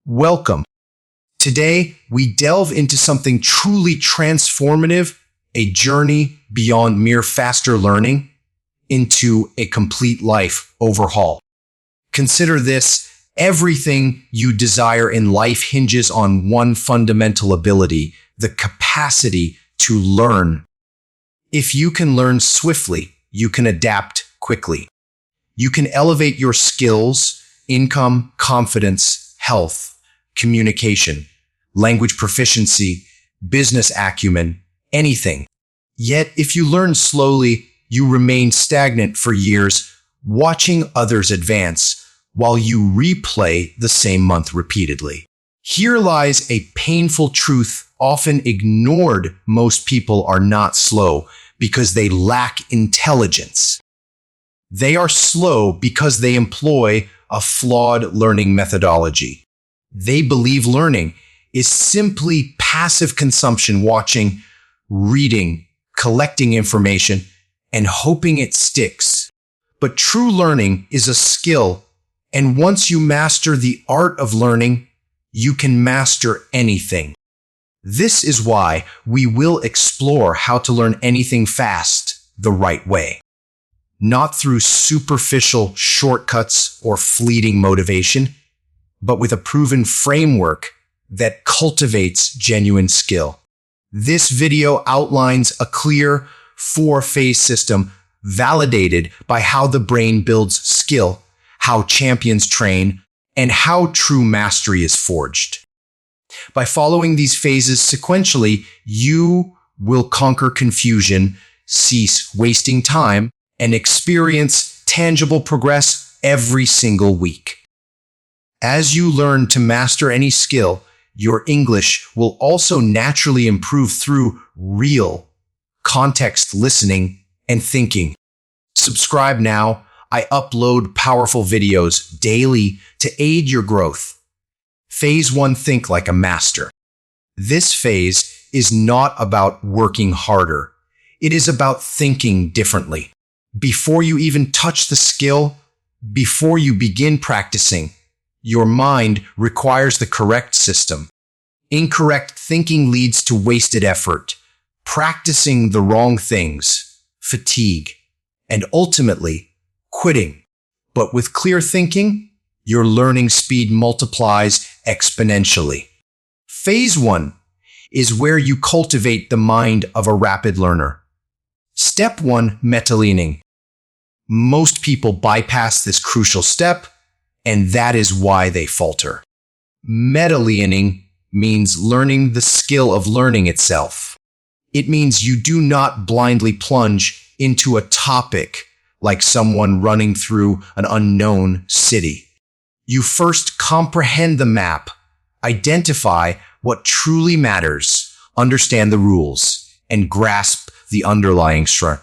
Welcome. Today, we delve into something truly transformative, a journey beyond mere faster learning into a complete life overhaul. Consider this: everything you desire in life hinges on one fundamental ability, the capacity to learn. If you can learn swiftly, you can adapt quickly. You can elevate your skills, income, confidence, health, communication, language proficiency, business acumen, anything. Yet, if you learn slowly, you remain stagnant for years, watching others advance while you replay the same month repeatedly. Here lies a painful truth often ignored. Most people are not slow because they lack intelligence. They are slow because they employ a flawed learning methodology. They believe learning is simply passive consumption, watching, reading, collecting information, and hoping it sticks. But true learning is a skill, and once you master the art of learning, you can master anything. This is why we will explore how to learn anything fast the right way. Not through superficial shortcuts or fleeting motivation, but with a proven framework that cultivates genuine skill. This video outlines a clear four-phase system validated by how the brain builds skill, how champions train, and how true mastery is forged. By following these phases sequentially, you will conquer confusion, cease wasting time, and experience tangible progress every single week. As you learn to master any skill, your English will also naturally improve through real context listening and thinking. Subscribe now. I upload powerful videos daily to aid your growth. Phase 1: Think like a master. This phase is not about working harder. It is about thinking differently. Before you even touch the skill, before you begin practicing, your mind requires the correct system. Incorrect thinking leads to wasted effort, practicing the wrong things, fatigue, and ultimately quitting. But with clear thinking, your learning speed multiplies exponentially. Phase 1 is where you cultivate the mind of a rapid learner. Step 1: Metaleaning. Most people bypass this crucial step, and that is why they falter. Metaleaning means learning the skill of learning itself. It means you do not blindly plunge into a topic like someone running through an unknown city. You first comprehend the map, identify what truly matters, understand the rules, and grasp the underlying strength.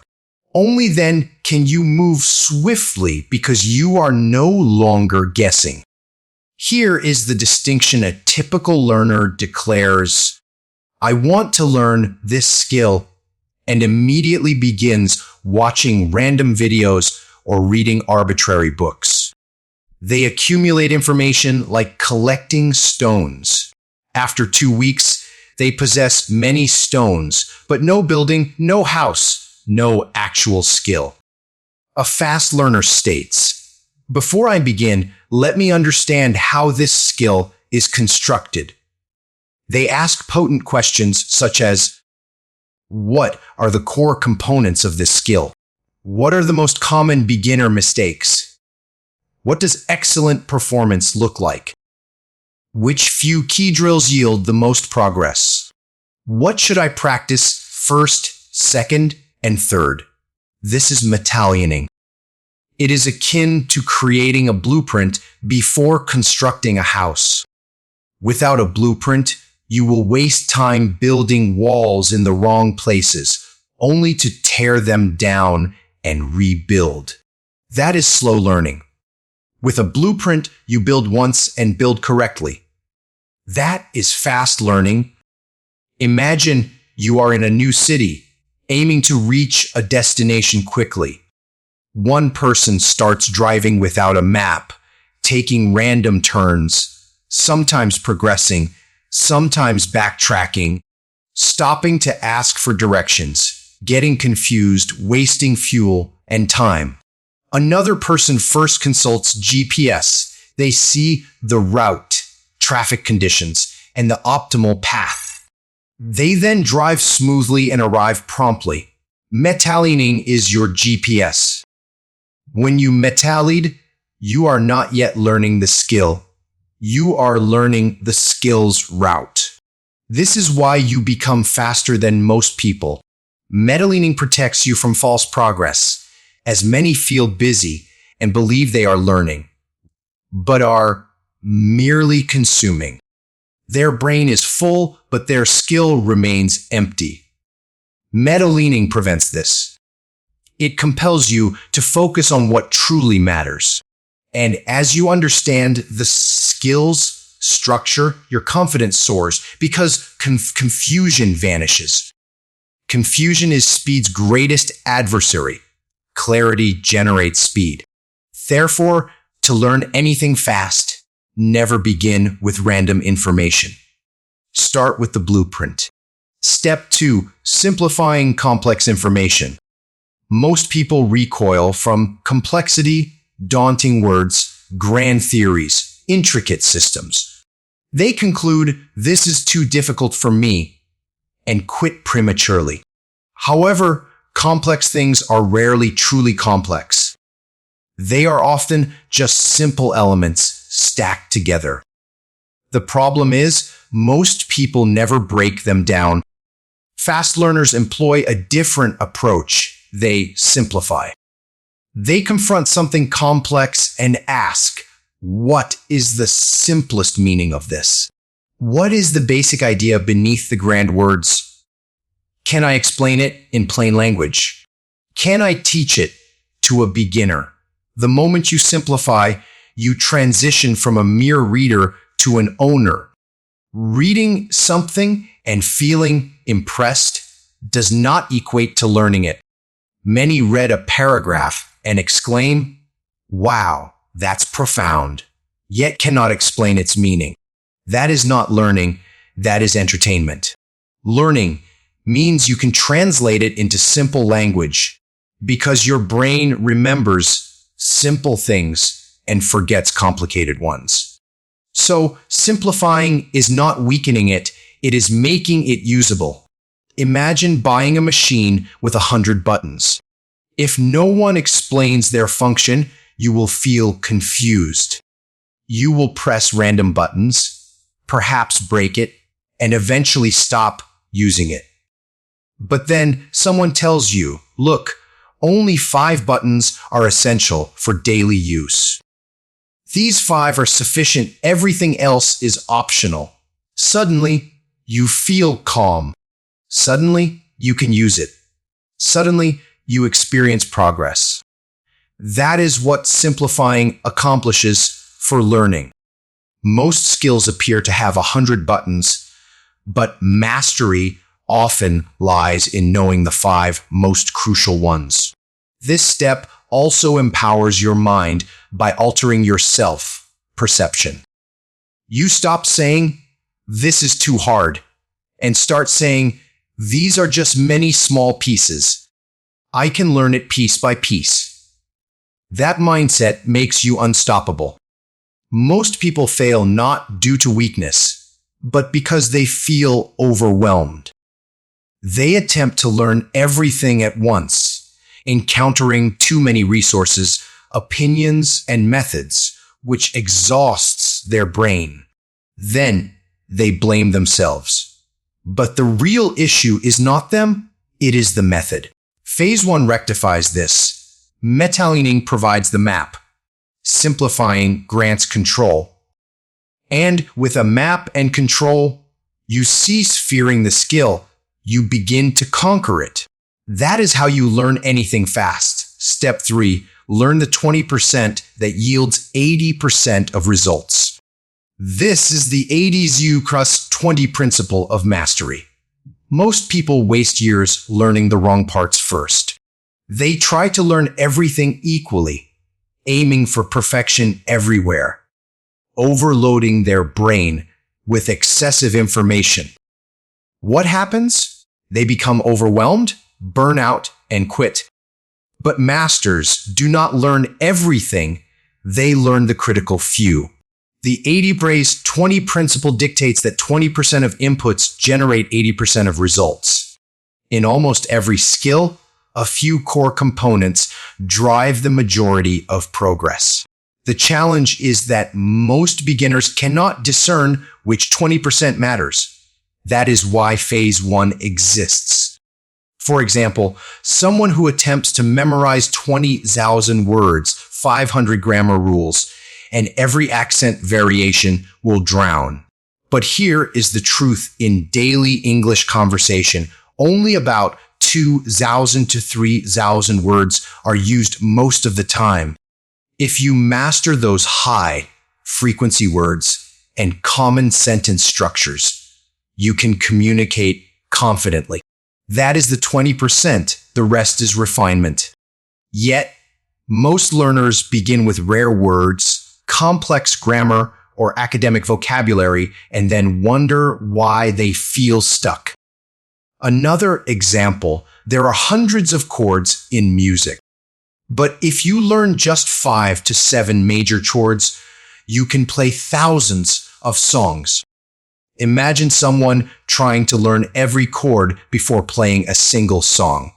Only then can you move swiftly because you are no longer guessing. Here is the distinction: a typical learner declares, "I want to learn this skill," and immediately begins watching random videos or reading arbitrary books. They accumulate information like collecting stones. After 2 weeks, they possess many stones, but no building, no house, no actual skill. A fast learner states, "Before I begin, let me understand how this skill is constructed." They ask potent questions such as, what are the core components of this skill? What are the most common beginner mistakes? What does excellent performance look like? Which few key drills yield the most progress? What should I practice first, second, and third? This is metaleaning. It is akin to creating a blueprint before constructing a house. Without a blueprint, you will waste time building walls in the wrong places, only to tear them down and rebuild. That is slow learning. With a blueprint, you build once and build correctly. That is fast learning. Imagine you are in a new city, aiming to reach a destination quickly. One person starts driving without a map, taking random turns, sometimes progressing, sometimes backtracking, stopping to ask for directions, getting confused, wasting fuel and time. Another person first consults GPS. They see the route, traffic conditions, and the optimal path. They then drive smoothly and arrive promptly. Metaleaning is your GPS. When you metalead, you are not yet learning the skill. You are learning the skill's route. This is why you become faster than most people. Metaleaning protects you from false progress, as many feel busy and believe they are learning, but are merely consuming. Their brain is full, but their skill remains empty. Metaleaning prevents this. It compels you to focus on what truly matters. And as you understand the skill's structure, your confidence soars because confusion vanishes. Confusion is speed's greatest adversary. Clarity generates speed. Therefore, to learn anything fast, never begin with random information. Start with the blueprint. Step 2. Simplifying complex information. Most people recoil from complexity, daunting words, grand theories, intricate systems. They conclude, this is too difficult for me, and quit prematurely. However, complex things are rarely truly complex. They are often just simple elements stacked together. The problem is, most people never break them down. Fast learners employ a different approach. They simplify. They confront something complex and ask, what is the simplest meaning of this? What is the basic idea beneath the grand words? Can I explain it in plain language? Can I teach it to a beginner? The moment you simplify, you transition from a mere reader to an owner. Reading something and feeling impressed does not equate to learning it. Many read a paragraph and exclaim, wow, that's profound, yet cannot explain its meaning. That is not learning, that is entertainment. Learning means you can translate it into simple language because your brain remembers simple things and forgets complicated ones. So simplifying is not weakening it, it is making it usable. Imagine buying a machine with 100 buttons. If no one explains their function, you will feel confused. You will press random buttons, perhaps break it, and eventually stop using it. But then someone tells you, look, only 5 buttons are essential for daily use. These 5 are sufficient, everything else is optional. Suddenly, you feel calm. Suddenly, you can use it. Suddenly, you experience progress. That is what simplifying accomplishes for learning. Most skills appear to have 100 buttons, but mastery often lies in knowing the 5 most crucial ones. This step also empowers your mind by altering your self-perception. You stop saying, this is too hard, and start saying, these are just many small pieces. I can learn it piece by piece. That mindset makes you unstoppable. Most people fail not due to weakness, but because they feel overwhelmed. They attempt to learn everything at once, encountering too many resources, opinions, and methods, which exhausts their brain. Then they blame themselves. But the real issue is not them, it is the method. Phase 1 rectifies this. Metaleaning provides the map. Simplifying grants control. And with a map and control, you cease fearing the skill. You begin to conquer it. That is how you learn anything fast. Step 3. Learn the 20% that yields 80% of results. This is the 80s-20 principle of mastery. Most people waste years learning the wrong parts first. They try to learn everything equally, aiming for perfection everywhere. overloading their brain with excessive information. What happens? They become overwhelmed, burn out, and quit. But masters do not learn everything, they learn the critical few. The 80-20 principle dictates that 20% of inputs generate 80% of results. In almost every skill, a few core components drive the majority of progress. The challenge is that most beginners cannot discern which 20% matters. That is why Phase 1 exists. For example, someone who attempts to memorize 20,000 words, 500 grammar rules, and every accent variation will drown. But here is the truth in daily English conversation. Only about 2,000 to 3,000 words are used most of the time. If you master those high-frequency words and common sentence structures, you can communicate confidently. That is the 20%, the rest is refinement. Yet, most learners begin with rare words, complex grammar, or academic vocabulary, and then wonder why they feel stuck. Another example, there are hundreds of chords in music. But if you learn just 5 to 7 major chords, you can play thousands of songs. Imagine someone trying to learn every chord before playing a single song.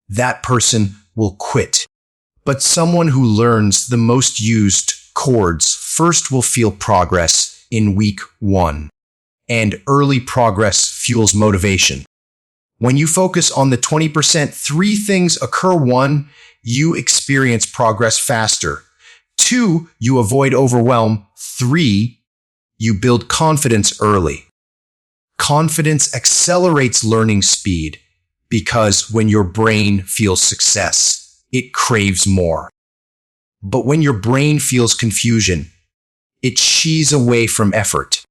That person will quit. But someone who learns the most used chords first will feel progress in week 1. And early progress fuels motivation. When you focus on the 20%, 3 things occur. 1, you experience progress faster. 2, you avoid overwhelm. 3, you build confidence early. Confidence accelerates learning speed because when your brain feels success, it craves more. But when your brain feels confusion, it shies away from effort.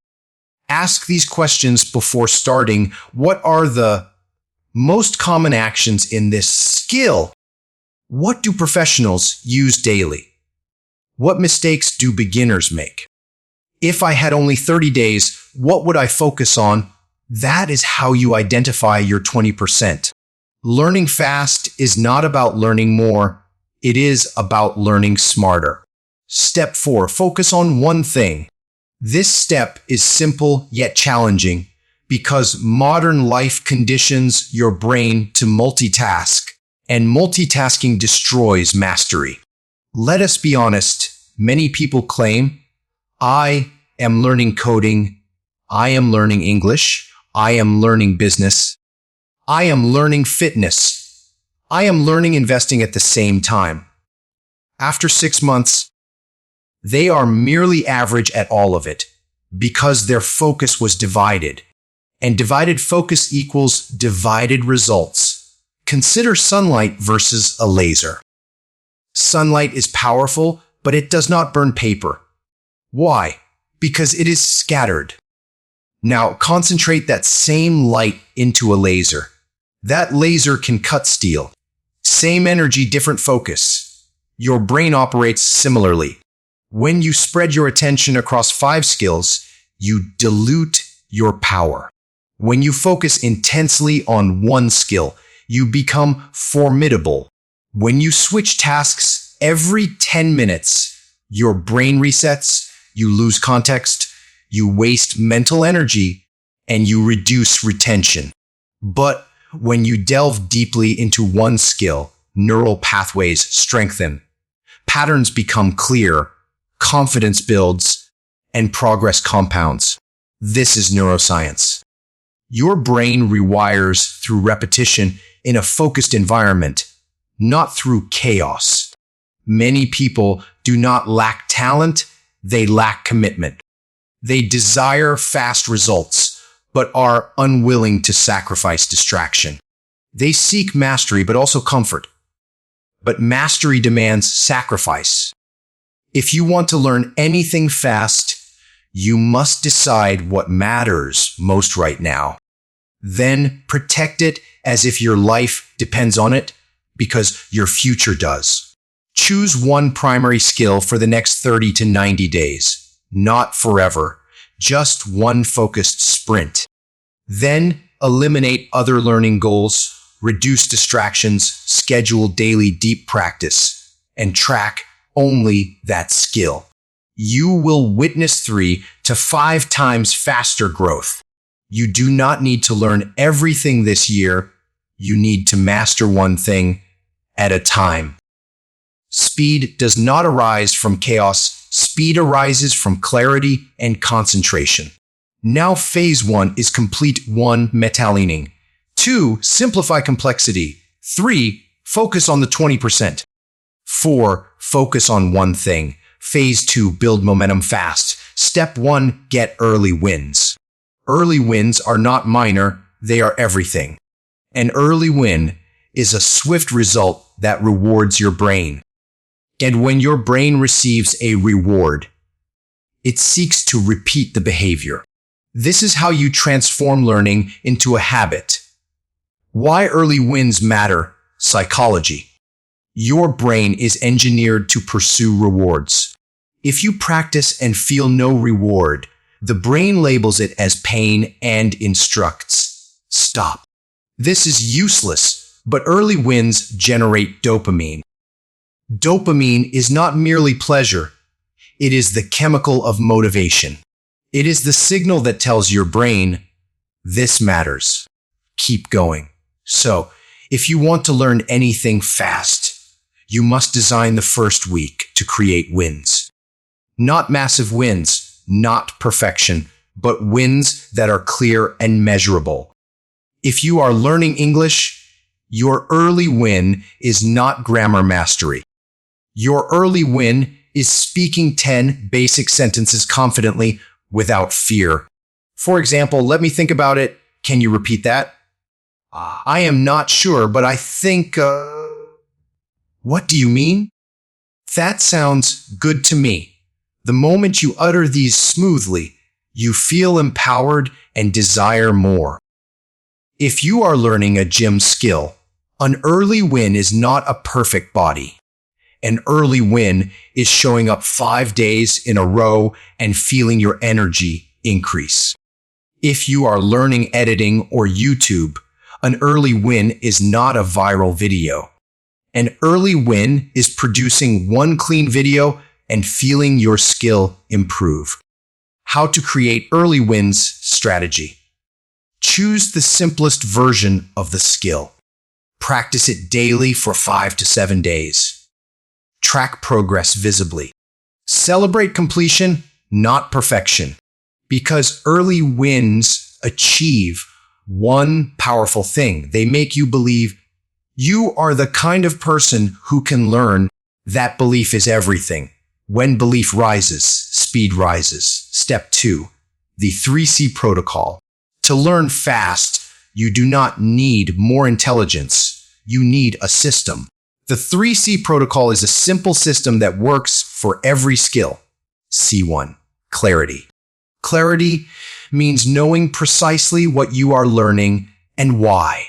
Ask these questions before starting. What are the most common actions in this skill? What do professionals use daily? What mistakes do beginners make? If I had only 30 days, what would I focus on? That is how you identify your 20%. Learning fast is not about learning more. It is about learning smarter. Step 4, focus on one thing. This step is simple yet challenging because modern life conditions your brain to multitask, and multitasking destroys mastery. Let us be honest, many people claim, I am learning coding, I am learning English, I am learning business, I am learning fitness, I am learning investing at the same time. After 6 months, they are merely average at all of it because their focus was divided. And divided focus equals divided results. Consider sunlight versus a laser. Sunlight is powerful, but it does not burn paper. Why? Because it is scattered. Now concentrate that same light into a laser. That laser can cut steel. Same energy, different focus. Your brain operates similarly. When you spread your attention across 5 skills, you dilute your power. When you focus intensely on one skill, you become formidable. When you switch tasks every 10 minutes, your brain resets, you lose context, you waste mental energy, and you reduce retention. But when you delve deeply into one skill, neural pathways strengthen, patterns become clear, confidence builds, and progress compounds. This is neuroscience. Your brain rewires through repetition in a focused environment, not through chaos. Many people do not lack talent, they lack commitment. They desire fast results, but are unwilling to sacrifice distraction. They seek mastery, but also comfort. But mastery demands sacrifice. If you want to learn anything fast, you must decide what matters most right now. Then protect it as if your life depends on it, because your future does. Choose one primary skill for the next 30 to 90 days. not forever, just one focused sprint. Then eliminate other learning goals, reduce distractions, schedule daily deep practice, and track only that skill. You will witness 3 to 5 times faster growth. You do not need to learn everything this year. You need to master one thing at a time. Speed does not arise from chaos. Speed arises from clarity and concentration. Now phase 1 is complete. 1. Metaleaning. 2. Simplify complexity. 3. Focus on the 20%. 4. Focus on one thing. Phase 2. Build momentum fast. Step 1. Get early wins. Early wins are not minor, they are everything. An early win is a swift result that rewards your brain. And when your brain receives a reward, it seeks to repeat the behavior. This is how you transform learning into a habit. Why early wins matter? Psychology. Your brain is engineered to pursue rewards. If you practice and feel no reward, the brain labels it as pain and instructs, stop. This is useless, but early wins generate dopamine. Dopamine is not merely pleasure. It is the chemical of motivation. It is the signal that tells your brain, this matters. Keep going. So, if you want to learn anything fast, you must design the first week to create wins. Not massive wins, not perfection, but wins that are clear and measurable. If you are learning English, your early win is not grammar mastery. Your early win is speaking 10 basic sentences confidently without fear. For example, let me think about it. Can you repeat that? I am not sure, but I think, What do you mean? That sounds good to me. The moment you utter these smoothly, you feel empowered and desire more. If you are learning a gym skill, an early win is not a perfect body. An early win is showing up 5 days in a row and feeling your energy increase. If you are learning editing or YouTube, an early win is not a viral video. An early win is producing one clean video and feeling your skill improve. How to create early wins strategy. Choose the simplest version of the skill. Practice it daily for 5 to 7 days. Track progress visibly. Celebrate completion, not perfection. Because early wins achieve one powerful thing. They make you believe you are the kind of person who can learn. That belief is everything. When belief rises, speed rises. Step 2. The 3C protocol. To learn fast, you do not need more intelligence. You need a system. The 3C protocol is a simple system that works for every skill. C1. Clarity. Clarity means knowing precisely what you are learning and why.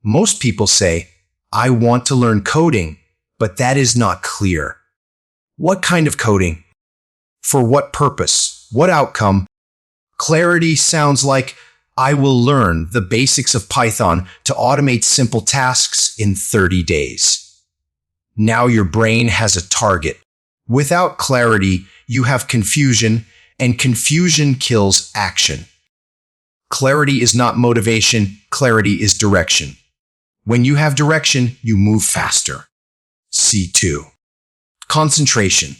Most people say, I want to learn coding, but that is not clear. What kind of coding? For what purpose? What outcome? Clarity sounds like, I will learn the basics of Python to automate simple tasks in 30 days. Now your brain has a target. Without clarity, you have confusion, and confusion kills action. Clarity is not motivation, clarity is direction. When you have direction, you move faster. C2. Concentration.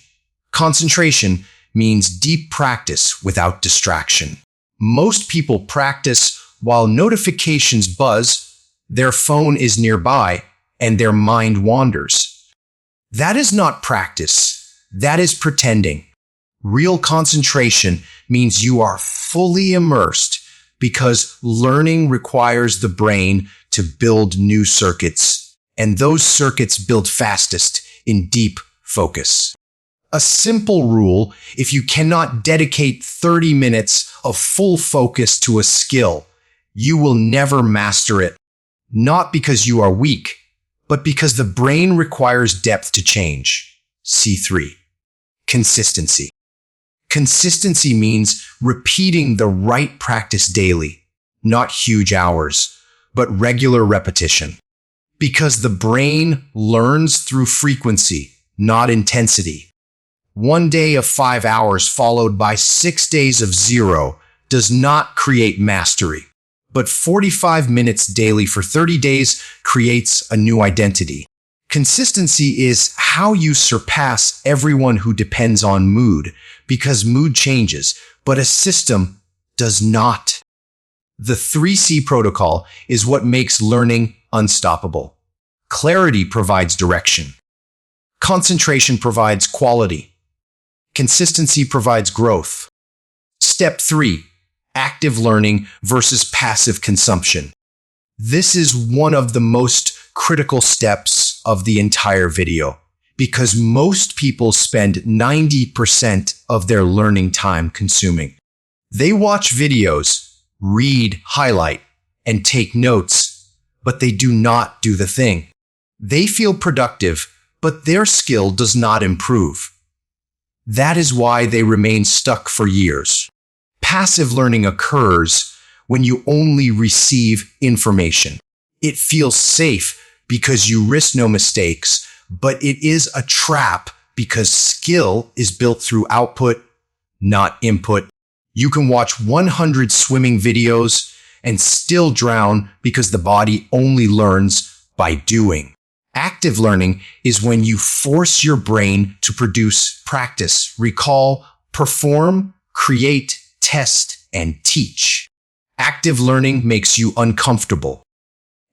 Concentration means deep practice without distraction. Most people practice while notifications buzz, their phone is nearby, and their mind wanders. That is not practice. That is pretending. Real concentration means you are fully immersed because learning requires the brain to build new circuits, and those circuits build fastest in deep focus. A simple rule: if you cannot dedicate 30 minutes of full focus to a skill, you will never master it. Not because you are weak, but because the brain requires depth to change. C3. Consistency. Consistency means repeating the right practice daily, not huge hours, but regular repetition. Because the brain learns through frequency, not intensity. 1 day of 5 hours followed by 6 days of 0 does not create mastery. But 45 minutes daily for 30 days creates a new identity. Consistency is how you surpass everyone who depends on mood, because mood changes, but a system does not. The 3C protocol is what makes learning unstoppable. Clarity provides direction. Concentration provides quality. Consistency provides growth. Step 3. Active learning versus passive consumption. This is one of the most critical steps of the entire video, because most people spend 90% of their learning time consuming. They watch videos, read, highlight, and take notes, but they do not do the thing. They feel productive, but their skill does not improve. That is why they remain stuck for years. Passive learning occurs when you only receive information. It feels safe because you risk no mistakes, but it is a trap because skill is built through output, not input. You can watch 100 swimming videos and still drown because the body only learns by doing. Active learning is when you force your brain to produce, practice, recall, perform, create, test, and teach. Active learning makes you uncomfortable.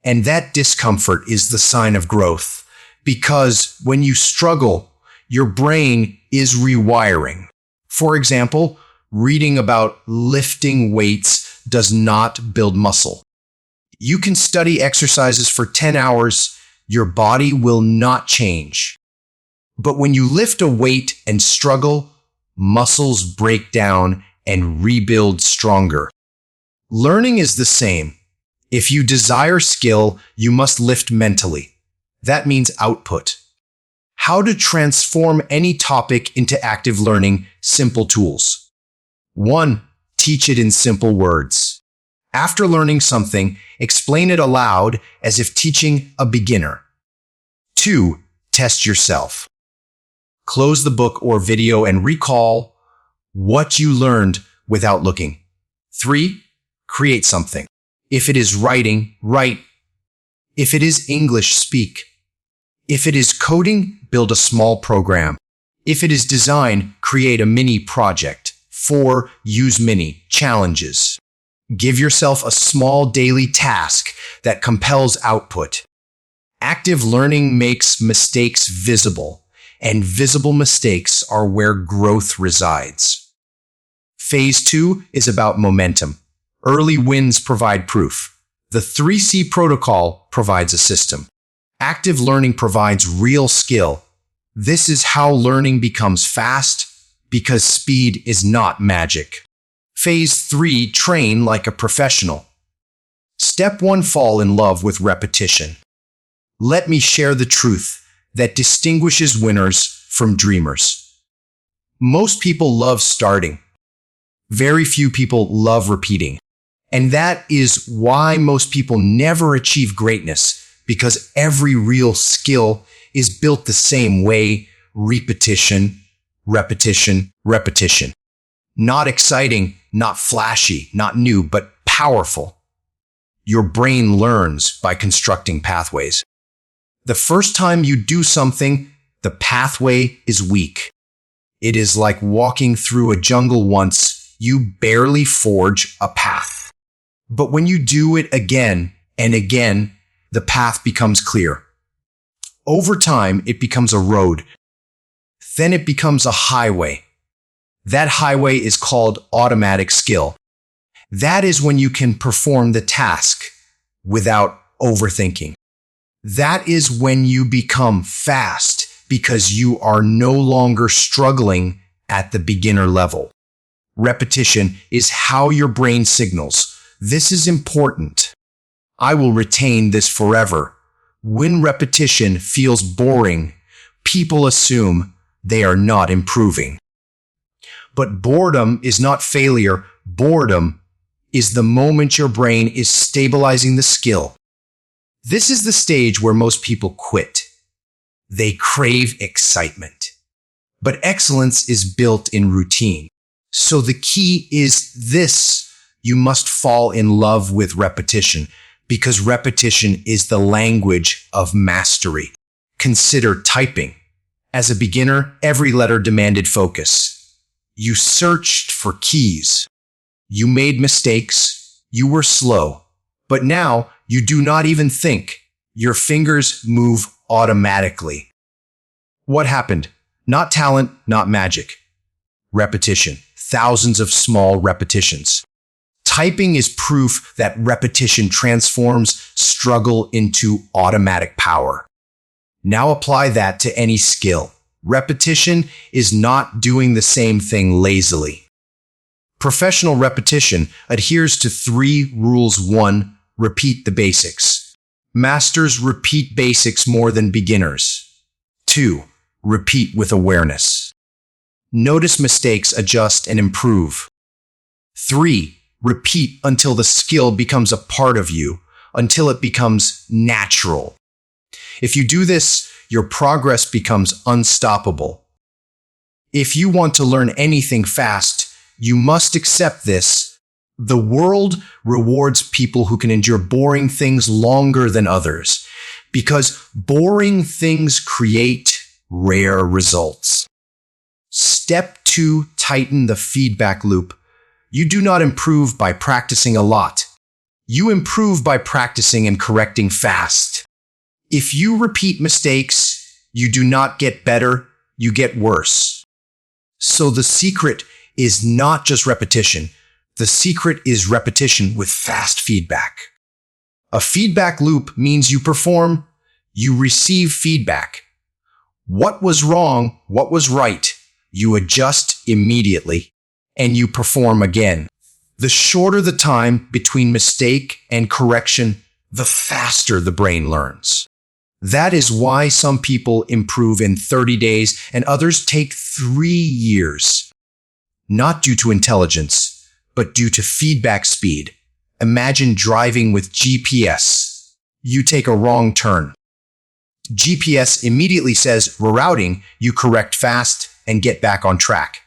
And that discomfort is the sign of growth, because when you struggle, your brain is rewiring. For example, reading about lifting weights does not build muscle. You can study exercises for 10 hours, your body will not change. But when you lift a weight and struggle, muscles break down and rebuild stronger. Learning is the same. If you desire skill, you must lift mentally. That means output. How to transform any topic into active learning, simple tools. 1. Teach it in simple words. After learning something, explain it aloud as if teaching a beginner. 2. Test yourself. Close the book or video and recall what you learned without looking. 3. Create something. If it is writing, write. If it is English, speak. If it is coding, build a small program. If it is design, create a mini project. 4. Use mini challenges. Give yourself a small daily task that compels output. Active learning makes mistakes visible, and visible mistakes are where growth resides. Phase 2 is about momentum. Early wins provide proof. The 3C protocol provides a system. Active learning provides real skill. This is how learning becomes fast, because speed is not magic. Phase 3, train like a professional. Step 1, fall in love with repetition. Let me share the truth that distinguishes winners from dreamers. Most people love starting. Very few people love repeating. And that is why most people never achieve greatness, because every real skill is built the same way: repetition, repetition, repetition. Not exciting, not flashy, not new, but powerful. Your brain learns by constructing pathways. The first time you do something, the pathway is weak. It is like walking through a jungle once, you barely forge a path. But when you do it again and again, the path becomes clear. Over time, it becomes a road. Then it becomes a highway. That highway is called automatic skill. That is when you can perform the task without overthinking. That is when you become fast because you are no longer struggling at the beginner level. Repetition is how your brain signals. This is important. I will retain this forever. When repetition feels boring, people assume they are not improving. But boredom is not failure. Boredom is the moment your brain is stabilizing the skill. This is the stage where most people quit. They crave excitement. But excellence is built in routine. So the key is this: you must fall in love with repetition, because repetition is the language of mastery. Consider typing. As a beginner, every letter demanded focus. You searched for keys. You made mistakes. You were slow. But now you do not even think. Your fingers move automatically. What happened? Not talent, not magic. Repetition. Thousands of small repetitions. Typing is proof that repetition transforms struggle into automatic power. Now apply that to any skill. Repetition is not doing the same thing lazily. Professional repetition adheres to 3 rules. 1. Repeat the basics. Masters repeat basics more than beginners. 2. Repeat with awareness. Notice mistakes, adjust, and improve. 3. Repeat until the skill becomes a part of you, until it becomes natural. If you do this, your progress becomes unstoppable. If you want to learn anything fast, you must accept this. The world rewards people who can endure boring things longer than others, because boring things create rare results. Step 2. Tighten the feedback loop. You do not improve by practicing a lot. You improve by practicing and correcting fast. If you repeat mistakes, you do not get better, you get worse. So the secret is not just repetition. The secret is repetition with fast feedback. A feedback loop means you perform, you receive feedback. What was wrong? What was right? You adjust immediately, and you perform again. The shorter the time between mistake and correction, the faster the brain learns. That is why some people improve in 30 days and others take 3 years. Not due to intelligence, but due to feedback speed. Imagine driving with GPS. You take a wrong turn. GPS immediately says rerouting, you correct fast and get back on track.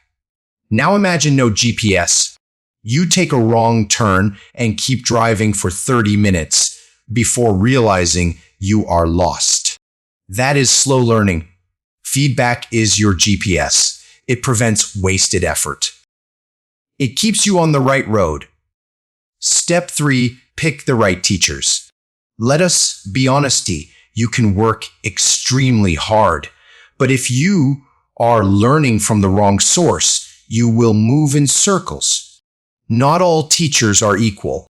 Now imagine no GPS. You take a wrong turn and keep driving for 30 minutes before realizing you are lost. That is slow learning. Feedback is your GPS. It prevents wasted effort. It keeps you on the right road. Step 3. Pick the right teachers. Let us be honest. You can work extremely hard, but if you are learning from the wrong source, you will move in circles. Not all teachers are equal.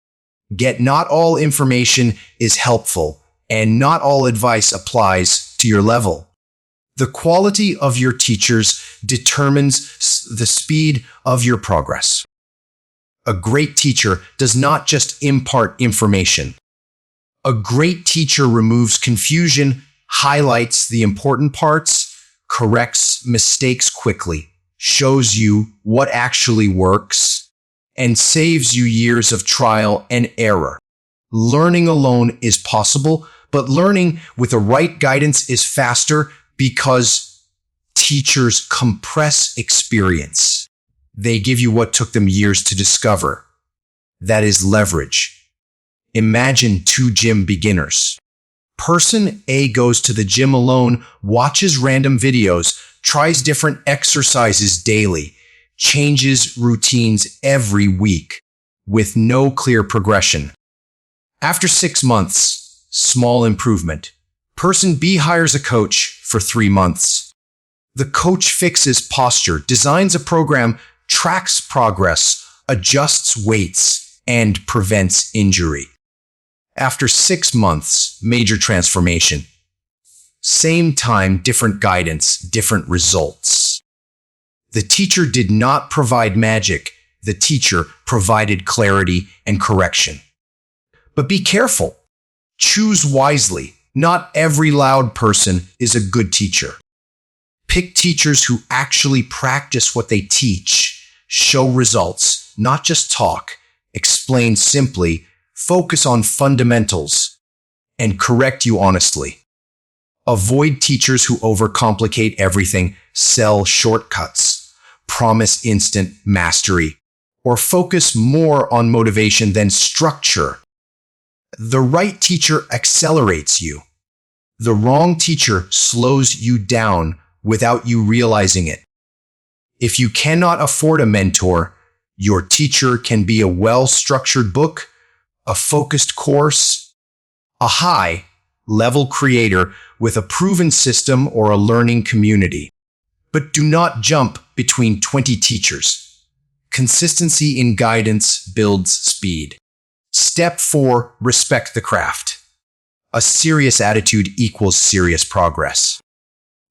Not all information is helpful, and not all advice applies to your level. The quality of your teachers determines the speed of your progress. A great teacher does not just impart information. A great teacher removes confusion, highlights the important parts, corrects mistakes quickly, shows you what actually works, and saves you years of trial and error. Learning alone is possible, but learning with the right guidance is faster because teachers compress experience. They give you what took them years to discover. That is leverage. Imagine 2 gym beginners. Person A goes to the gym alone, watches random videos, tries different exercises daily, changes routines every week with no clear progression. After 6 months, small improvement. Person B hires a coach for 3 months. The coach fixes posture, designs a program, tracks progress, adjusts weights, and prevents injury. After 6 months, major transformation. Same time, different guidance, different results. The teacher did not provide magic. The teacher provided clarity and correction. But be careful. Choose wisely. Not every loud person is a good teacher. Pick teachers who actually practice what they teach. show results, not just talk, explain simply, focus on fundamentals, and correct you honestly. Avoid teachers who overcomplicate everything, sell shortcuts, promise instant mastery, or focus more on motivation than structure. The right teacher accelerates you. The wrong teacher slows you down without you realizing it. If you cannot afford a mentor, your teacher can be a well-structured book, a focused course, a high-level creator with a proven system or a learning community. But do not jump between 20 teachers. Consistency in guidance builds speed. Step 4. Respect the craft. A serious attitude equals serious progress.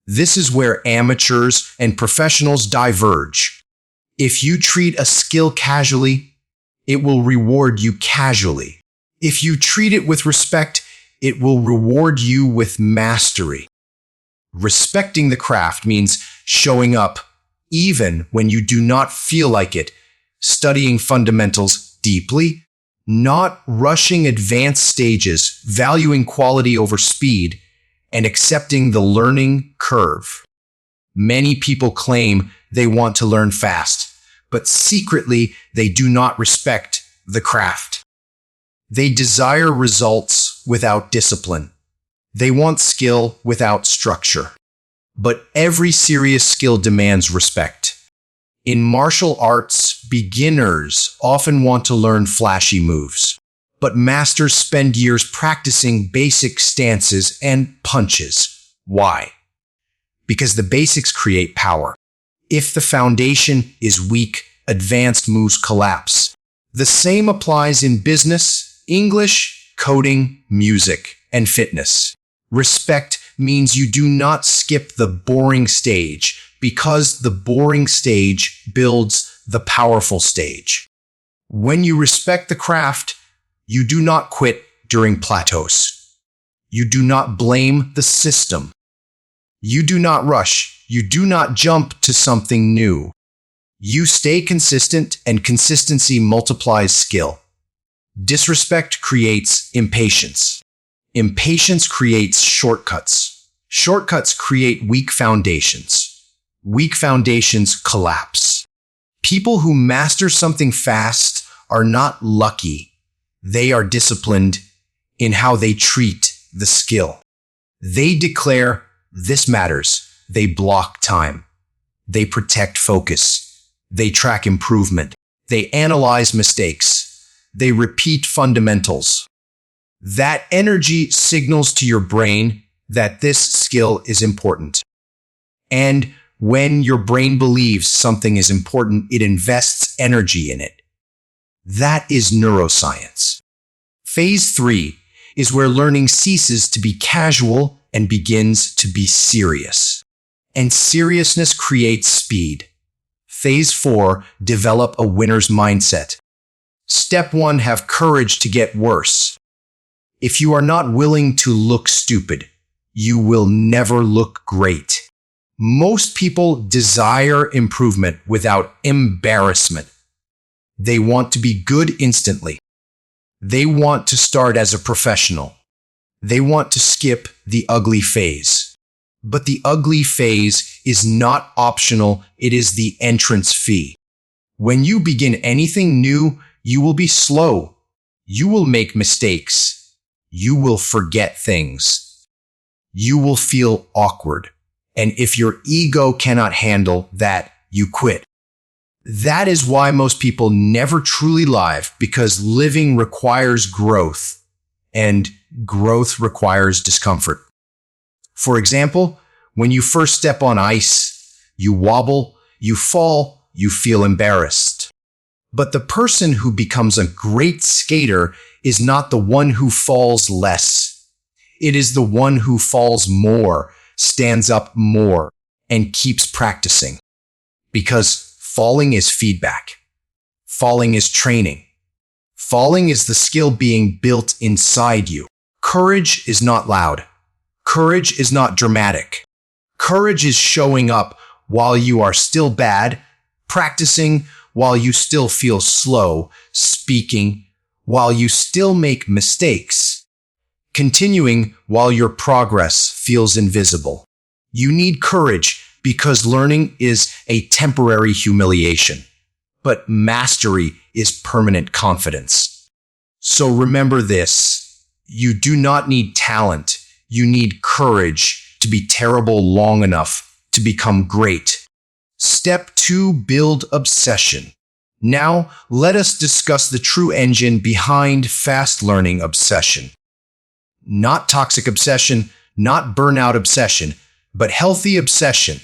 This is where amateurs and professionals diverge. If you treat a skill casually, it will reward you casually. If you treat it with respect, it will reward you with mastery. Respecting the craft means showing up even when you do not feel like it, studying fundamentals deeply, not rushing advanced stages, valuing quality over speed, and accepting the learning curve. Many people claim they want to learn fast, but secretly they do not respect the craft. They desire results without discipline. They want skill without structure. But every serious skill demands respect. In martial arts, beginners often want to learn flashy moves, but masters spend years practicing basic stances and punches. Why? Because the basics create power. If the foundation is weak, advanced moves collapse. The same applies in business, English, coding, music, and fitness. Respect means you do not skip the boring stage, because the boring stage builds the powerful stage. When you respect the craft, you do not quit during plateaus. You do not blame the system. You do not rush. You do not jump to something new. You stay consistent, and consistency multiplies skill. Disrespect creates impatience. Impatience creates shortcuts. Shortcuts create weak foundations. Weak foundations collapse. People who master something fast are not lucky. They are disciplined in how they treat the skill. They declare, "This matters." They block time. They protect focus. They track improvement. They analyze mistakes. They repeat fundamentals. That energy signals to your brain that this skill is important. And when your brain believes something is important, it invests energy in it. That is neuroscience. Phase 3 is where learning ceases to be casual and begins to be serious. And seriousness creates speed. Phase 4, develop a winner's mindset. Step 1, have courage to get worse. If you are not willing to look stupid, you will never look great. Most people desire improvement without embarrassment. They want to be good instantly. They want to start as a professional. They want to skip the ugly phase. But the ugly phase is not optional, it is the entrance fee. When you begin anything new, you will be slow. You will make mistakes. You will forget things. You will feel awkward. And if your ego cannot handle that, you quit. That is why most people never truly live, because living requires growth, and growth requires discomfort. For example, when you first step on ice, you wobble, you fall, you feel embarrassed. But the person who becomes a great skater is not the one who falls less. It is the one who falls more, stands up more, and keeps practicing. Because falling is feedback. Falling is training. Falling is the skill being built inside you. Courage is not loud. Courage is not dramatic. Courage is showing up while you are still bad, practicing while you still feel slow, speaking while you still make mistakes, continuing while your progress feels invisible. You need courage because learning is a temporary humiliation, but mastery is permanent confidence. So remember this: you do not need talent, you need courage to be terrible long enough to become great. Step 2. Build obsession. Now, let us discuss the true engine behind fast learning obsession. Not toxic obsession, not burnout obsession, but healthy obsession.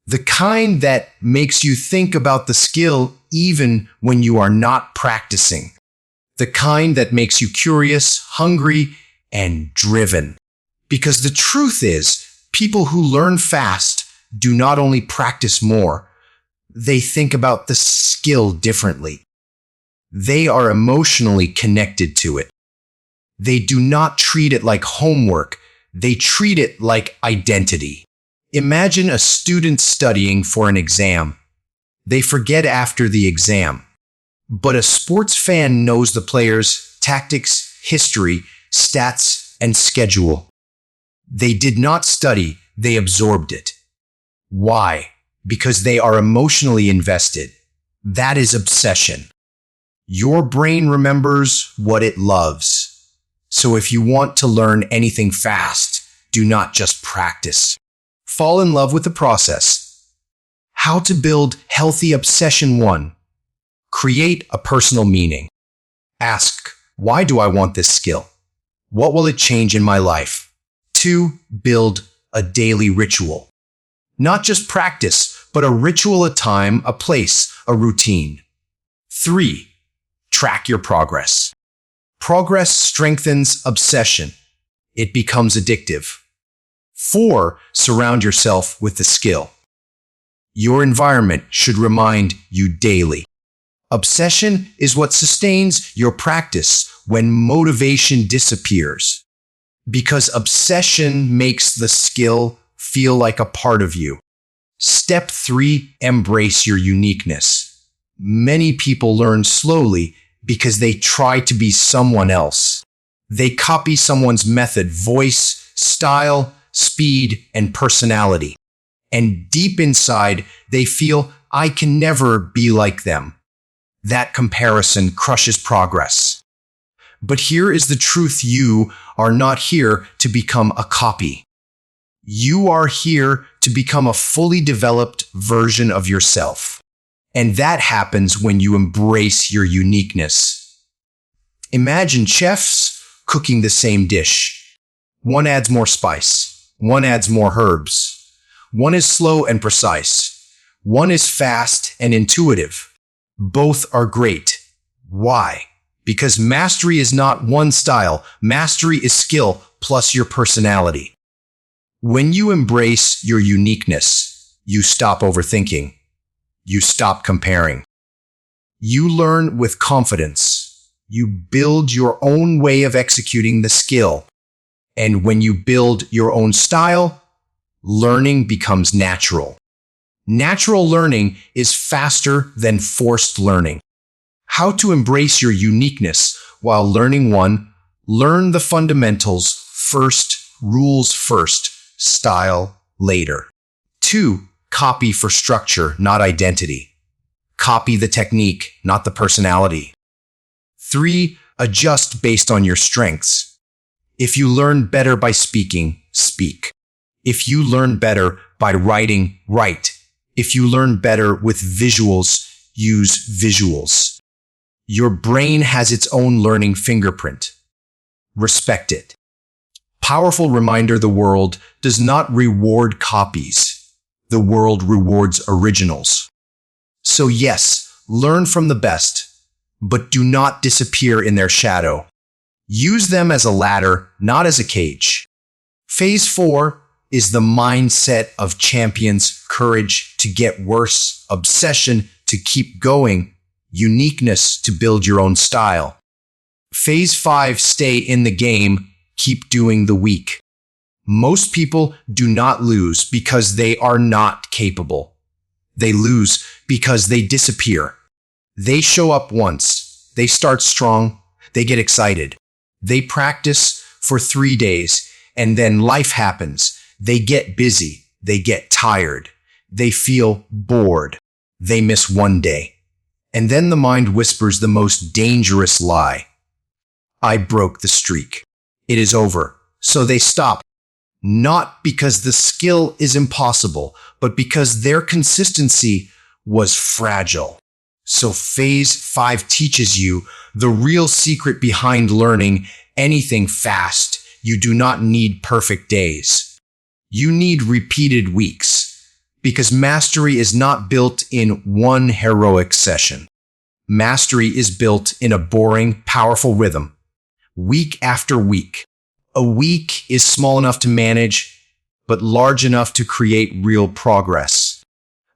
The kind that makes you think about the skill even when you are not practicing. The kind that makes you curious, hungry, and driven. Because the truth is, people who learn fast do not only practice more, they think about the skill differently. They are emotionally connected to it. They do not treat it like homework, they treat it like identity. Imagine a student studying for an exam. They forget after the exam. But a sports fan knows the players, tactics, history, stats, and schedule. They did not study, they absorbed it. Why? Because they are emotionally invested. That is obsession. Your brain remembers what it loves. So if you want to learn anything fast, do not just practice. Fall in love with the process. How to build healthy obsession. 1. Create a personal meaning. Ask, why do I want this skill? What will it change in my life? 2. Build a daily ritual. Not just practice, but a ritual, a time, a place, a routine. 3. Track your progress. Progress strengthens obsession. It becomes addictive. 4. Surround yourself with the skill. Your environment should remind you daily. Obsession is what sustains your practice when motivation disappears. Because obsession makes the skill feel like a part of you. Step 3. Embrace your uniqueness. Many people learn slowly because they try to be someone else. They copy someone's method, voice, style, speed, and personality. And deep inside, they feel, I can never be like them. That comparison crushes progress. But here is the truth: you are not here to become a copy. You are here to become a fully developed version of yourself. And that happens when you embrace your uniqueness. Imagine chefs cooking the same dish. One adds more spice. One adds more herbs. One is slow and precise. One is fast and intuitive. Both are great. Why? Because mastery is not one style. Mastery is skill plus your personality. When you embrace your uniqueness, you stop overthinking. You stop comparing. You learn with confidence. You build your own way of executing the skill. And when you build your own style, learning becomes natural. Natural learning is faster than forced learning. How to embrace your uniqueness while learning. 1. Learn the fundamentals first, rules first, style later. 2. Copy for structure, not identity. Copy the technique, not the personality. 3. Adjust based on your strengths. If you learn better by speaking, speak. If you learn better by writing, write. If you learn better with visuals, use visuals. Your brain has its own learning fingerprint. Respect it. Powerful reminder: the world does not reward copies. The world rewards originals. So yes, learn from the best, but do not disappear in their shadow. Use them as a ladder, not as a cage. Phase 4 is the mindset of champions: courage to get worse, obsession to keep going, uniqueness to build your own style. Phase 5, stay in the game, keep doing the week. Most people do not lose because they are not capable. They lose because they disappear. They show up once. They start strong. They get excited. They practice for 3 days, and then life happens. They get busy. They get tired. They feel bored. They miss 1 day. And then the mind whispers the most dangerous lie. I broke the streak. It is over. So they stop. Not because the skill is impossible, but because their consistency was fragile. So phase 5 teaches you the real secret behind learning anything fast. You do not need perfect days. You need repeated weeks, because mastery is not built in one heroic session. Mastery is built in a boring, powerful rhythm, week after week. A week is small enough to manage, but large enough to create real progress.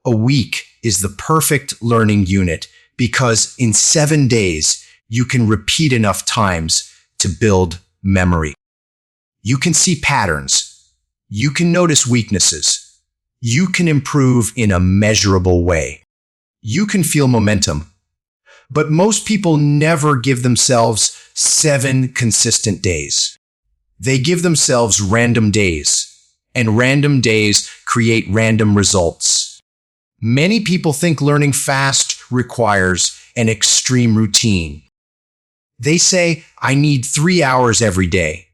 A week is the perfect learning unit because in 7 days, you can repeat enough times to build memory. You can see patterns. You can notice weaknesses. You can improve in a measurable way. You can feel momentum. But most people never give themselves 7 consistent days. They give themselves random days, and random days create random results. Many people think learning fast requires an extreme routine. They say, I need 3 hours every day.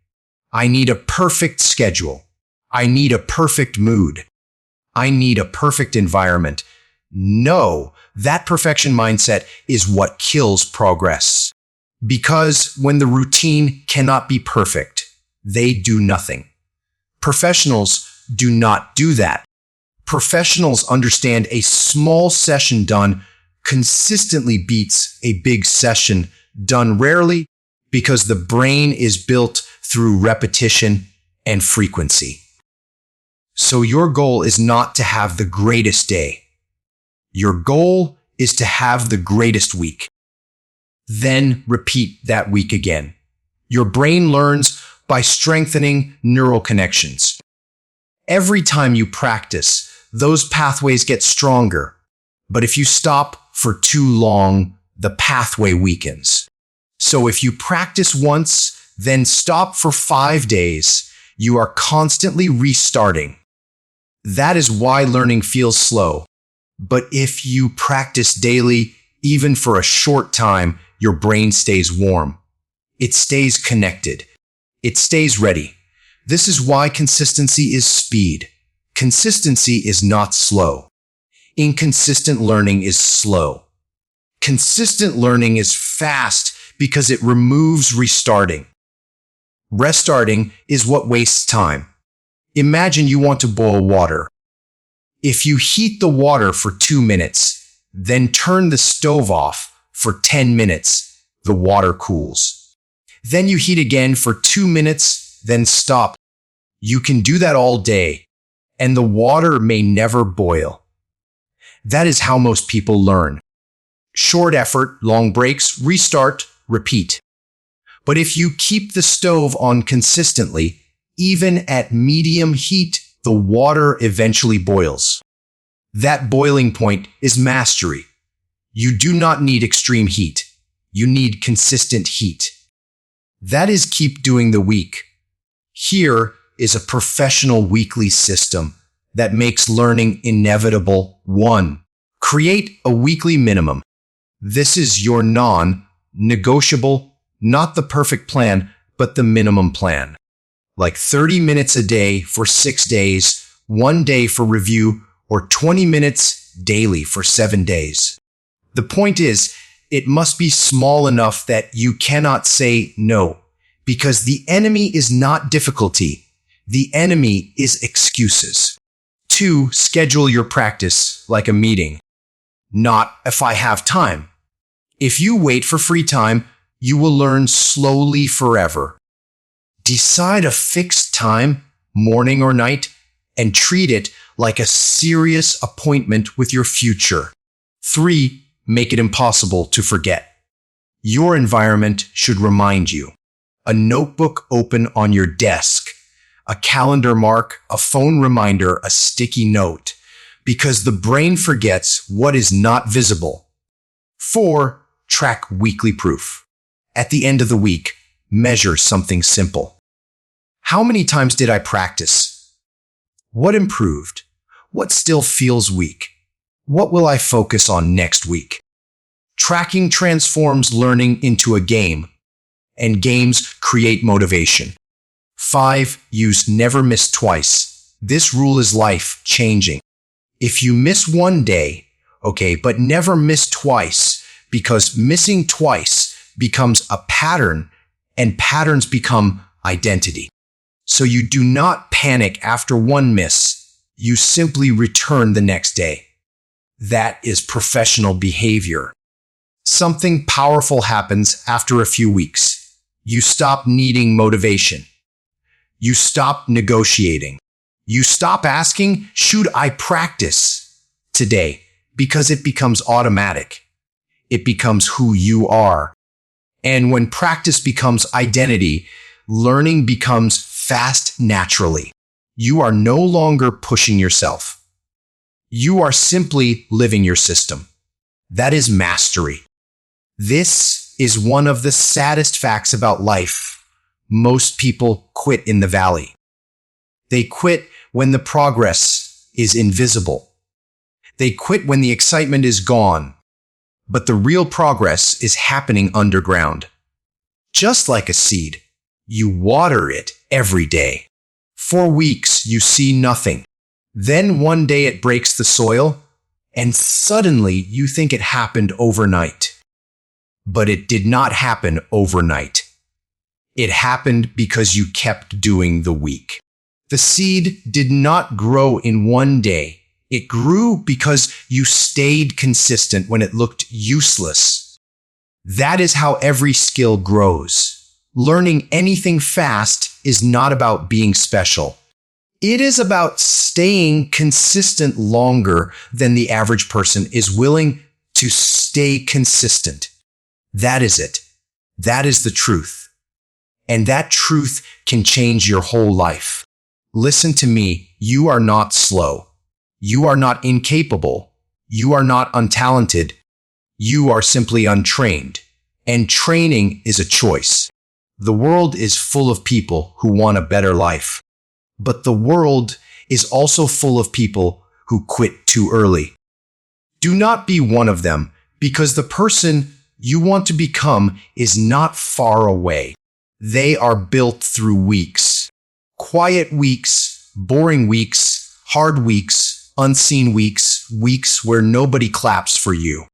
I need a perfect schedule. I need a perfect mood. I need a perfect environment. No, that perfection mindset is what kills progress. Because when the routine cannot be perfect, they do nothing. Professionals do not do that. Professionals understand a small session done consistently beats a big session done rarely because the brain is built through repetition and frequency. So your goal is not to have the greatest day. Your goal is to have the greatest week. Then repeat that week again. Your brain learns by strengthening neural connections. Every time you practice, those pathways get stronger. But if you stop for too long, the pathway weakens. So if you practice once, then stop for 5 days, you are constantly restarting. That is why learning feels slow. But if you practice daily, even for a short time, your brain stays warm. It stays connected. It stays ready. This is why consistency is speed. Consistency is not slow. Inconsistent learning is slow. Consistent learning is fast because it removes restarting. Restarting is what wastes time. Imagine you want to boil water. If you heat the water for 2 minutes, then turn the stove off for 10 minutes, the water cools. Then you heat again for 2 minutes, then stop. You can do that all day, and the water may never boil. That is how most people learn. Short effort, long breaks, restart, repeat. But if you keep the stove on consistently, even at medium heat, the water eventually boils. That boiling point is mastery. You do not need extreme heat. You need consistent heat. That is keep doing the week. Here is a professional weekly system that makes learning inevitable. 1. Create a weekly minimum. This is your non-negotiable, not the perfect plan, but the minimum plan. Like 30 minutes a day for 6 days, 1 day for review, or 20 minutes daily for 7 days. The point is, it must be small enough that you cannot say no, because the enemy is not difficulty. The enemy is excuses. 2. Schedule your practice like a meeting. Not if I have time. If you wait for free time, you will learn slowly forever. Decide a fixed time, morning or night, and treat it like a serious appointment with your future. 3. Make it impossible to forget. Your environment should remind you. A notebook open on your desk, a calendar mark, a phone reminder, a sticky note, because the brain forgets what is not visible. 4. Track weekly proof. At the end of the week, measure something simple. How many times did I practice? What improved? What still feels weak? What will I focus on next week? Tracking transforms learning into a game, and games create motivation. 5. Use never miss twice. This rule is life-changing. If you miss one day, okay, but never miss twice, because missing twice becomes a pattern, and patterns become identity. So you do not panic after one miss. You simply return the next day. That is professional behavior. Something powerful happens after a few weeks. You stop needing motivation. You stop negotiating. You stop asking, should I practice today? Because it becomes automatic. It becomes who you are. And when practice becomes identity, learning becomes fast naturally. You are no longer pushing yourself. You are simply living your system. That is mastery. This is one of the saddest facts about life. Most people quit in the valley. They quit when the progress is invisible. They quit when the excitement is gone. But the real progress is happening underground. Just like a seed, you water it every day. For weeks, you see nothing. Then one day it breaks the soil, and suddenly you think it happened overnight. But it did not happen overnight. It happened because you kept doing the week. The seed did not grow in one day. It grew because you stayed consistent when it looked useless. That is how every skill grows. Learning anything fast is not about being special. It is about staying consistent longer than the average person is willing to stay consistent. That is it. That is the truth. And that truth can change your whole life. Listen to me. You are not slow. You are not incapable. You are not untalented. You are simply untrained. And training is a choice. The world is full of people who want a better life. But the world is also full of people who quit too early. Do not be one of them, because the person you want to become is not far away. They are built through weeks. Quiet weeks, boring weeks, hard weeks, unseen weeks, weeks where nobody claps for you.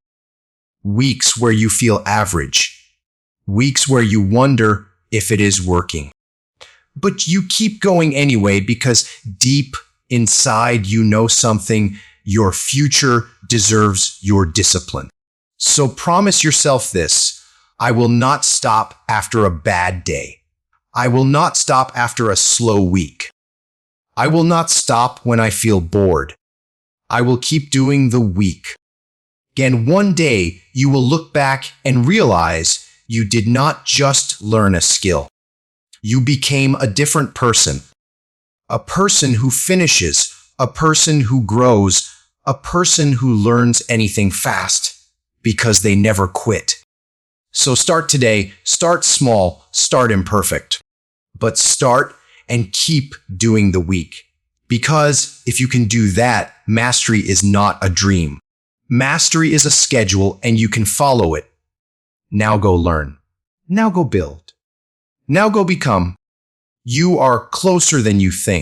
Weeks where you feel average. Weeks where you wonder if it is working. But you keep going anyway because deep inside you know something. Your future deserves your discipline. So promise yourself this: I will not stop after a bad day. I will not stop after a slow week. I will not stop when I feel bored. I will keep doing the week. And one day you will look back and realize you did not just learn a skill. You became a different person. A person who finishes, a person who grows, a person who learns anything fast because they never quit. So start today, start small, start imperfect. But start and keep doing the week. Because if you can do that, mastery is not a dream. Mastery is a schedule and you can follow it. Now go learn. Now go build. Now go become. You are closer than you think.